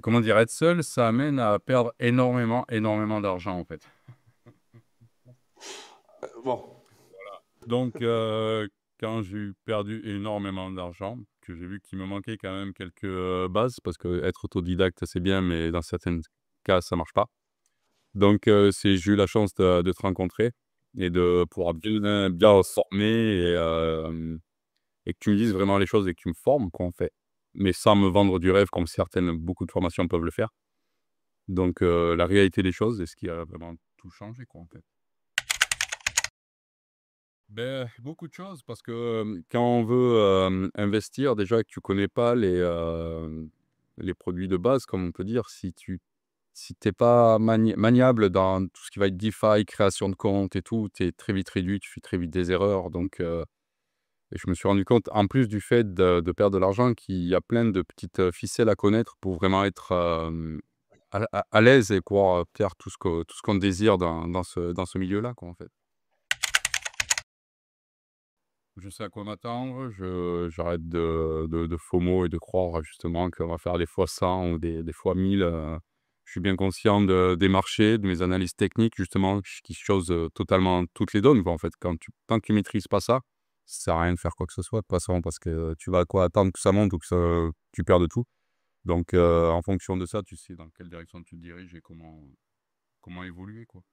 comment dire, être seul, ça amène à perdre énormément, énormément d'argent, en fait. Bon. Donc, quand j'ai perdu énormément d'argent, que j'ai vu qu'il me manquait quand même quelques bases, parce que être autodidacte, c'est bien, mais dans certains cas, ça marche pas. Donc, j'ai eu la chance de te rencontrer et de pouvoir bien former et que tu me dises vraiment les choses et que tu me formes, quoi, en fait. Mais sans me vendre du rêve comme beaucoup de formations peuvent le faire. Donc, la réalité des choses est ce qui a vraiment tout changé, quoi, en fait. Ben beaucoup de choses parce que, quand on veut, investir déjà et que tu connais pas les produits de base, comme on peut dire, si tu pas maniable dans tout ce qui va être DeFi, création de compte et tout, tu es très vite réduit, tu fais très vite des erreurs donc et je me suis rendu compte, en plus du fait de perdre de l'argent, qu'il y a plein de petites, ficelles à connaître pour vraiment être, à l'aise et pouvoir, faire tout ce qu'on désire dans ce milieu-là, quoi, en fait. Je sais à quoi m'attendre, j'arrête de FOMO et de croire justement qu'on va faire des fois 100 ou des fois 1000. Je suis bien conscient des marchés, de mes analyses techniques justement, qui chose, totalement toutes les donnes, quoi, en fait. Tant que tu maîtrises pas ça, ça sert à rien de faire quoi que ce soit de toute façon parce que tu vas quoi? Attendre que ça monte ou que tu perdes tout. Donc en fonction de ça, tu sais dans quelle direction tu te diriges et comment évoluer, quoi.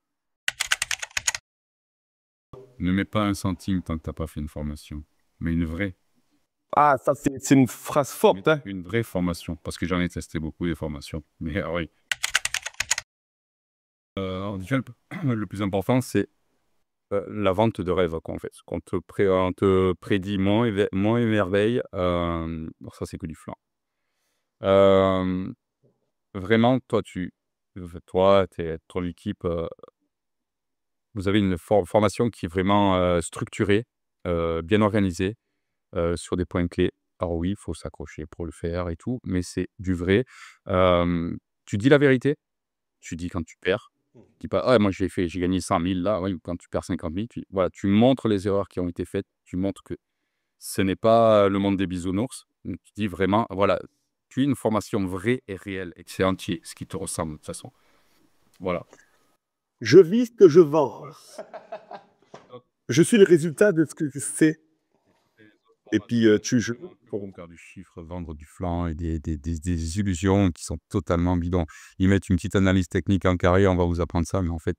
Ne mets pas un centime tant que tu as pas fait une formation, mais une vraie. Ah, ça, c'est une phrase Mais forte, hein. une vraie formation, parce que j'en ai testé beaucoup des formations. Mais oui. Alors déjà, le plus important, c'est la vente de rêve, quoi, en fait. On te prédit monts et merveilles, bon, ça, c'est que du flan. Euh, Vraiment, toi, ton équipe, vous avez une formation qui est vraiment structurée, bien organisée, sur des points clés. Alors oui, il faut s'accrocher pour le faire et tout, mais c'est du vrai. Euh, Tu dis la vérité. Tu dis quand tu perds, tu dis pas: «Ah moi j'ai gagné 100 000 là», oui, quand tu perds 50 000, voilà, tu montres les erreurs qui ont été faites, tu montres que ce n'est pas le monde des bisounours. Donc tu dis vraiment, voilà, tu es une formation vraie et réelle et que c'est entier, ce qui te ressemble de toute façon. Voilà. Je vis ce que je vends. Je suis le résultat de ce que je sais. Et puis, je... Vraiment que pour faire du chiffre, vendre du flan et des illusions qui sont totalement bidons. Ils mettent une petite analyse technique en carré, on va vous apprendre ça, mais en fait,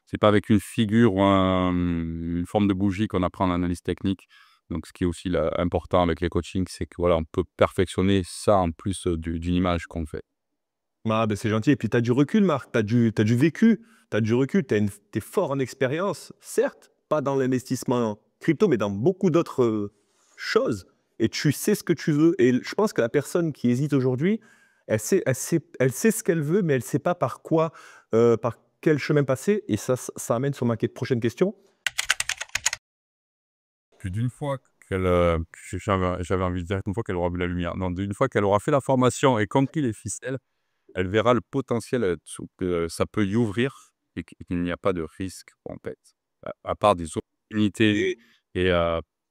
c'est pas avec une figure ou une forme de bougie qu'on apprend l'analyse technique. Donc ce qui est aussi là, important avec les coachings, c'est que voilà, on peut perfectionner ça en plus d'une image qu'on fait. Ah, ben c'est gentil. Et puis, tu as du recul, Marc. T'as du vécu. Tu as du recul. Tu es fort en expérience. Certes, pas dans l'investissement crypto, mais dans beaucoup d'autres choses. Et tu sais ce que tu veux. Et je pense que la personne qui hésite aujourd'hui, elle sait ce qu'elle veut, mais elle ne sait pas par quoi, par quel chemin passer. Et ça amène sur ma prochaine question. Plus d'une fois j'avais envie de dire une fois qu'elle aura vu la lumière. Non, d'une fois qu'elle aura fait la formation et compris les ficelles, elle verra le potentiel, que ça peut y ouvrir et qu'il n'y a pas de risque, en fait. À part des opportunités et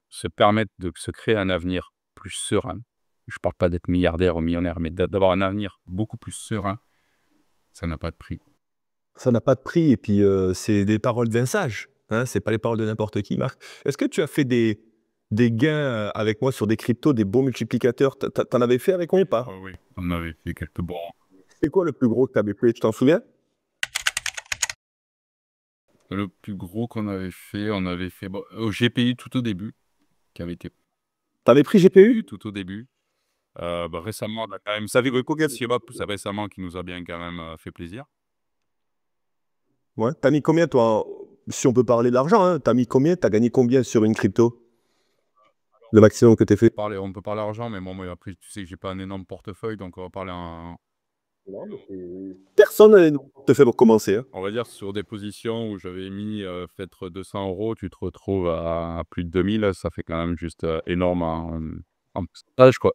se permettre de se créer un avenir plus serein. Je parle pas d'être milliardaire ou millionnaire, mais d'avoir un avenir beaucoup plus serein, ça n'a pas de prix. Ça n'a pas de prix. Et puis, c'est des paroles d'un sage. Hein, c'est pas les paroles de n'importe qui, Marc. Est-ce que tu as fait des gains avec moi sur des cryptos, des bons multiplicateurs? T'en avais fait avec moi ou Ah pas? oui, on avait fait quelques bons. C'est quoi le plus gros que tu avais fait? Tu t'en souviens? Le plus gros qu'on avait fait, on avait fait bon, au GPI tout au début, qui avait été T'avais pris GPU? tout au début. Bah, récemment, on a quand même ça fait combien c'est récemment qui nous a bien quand même, fait plaisir. Ouais. T'as mis combien, toi, si on peut parler d'argent, hein, t'as mis combien? T'as gagné combien sur une crypto? Le maximum que t'aies fait? On peut parler argent, mais bon, moi après, tu sais que j'ai pas un énorme portefeuille, donc on va parler Non, mais personne n'a te fait pour commencer, hein. on va dire sur des positions où j'avais mis, peut-être 200 €, tu te retrouves à plus de 2 000, ça fait quand même juste, énorme en pourcentage, quoi.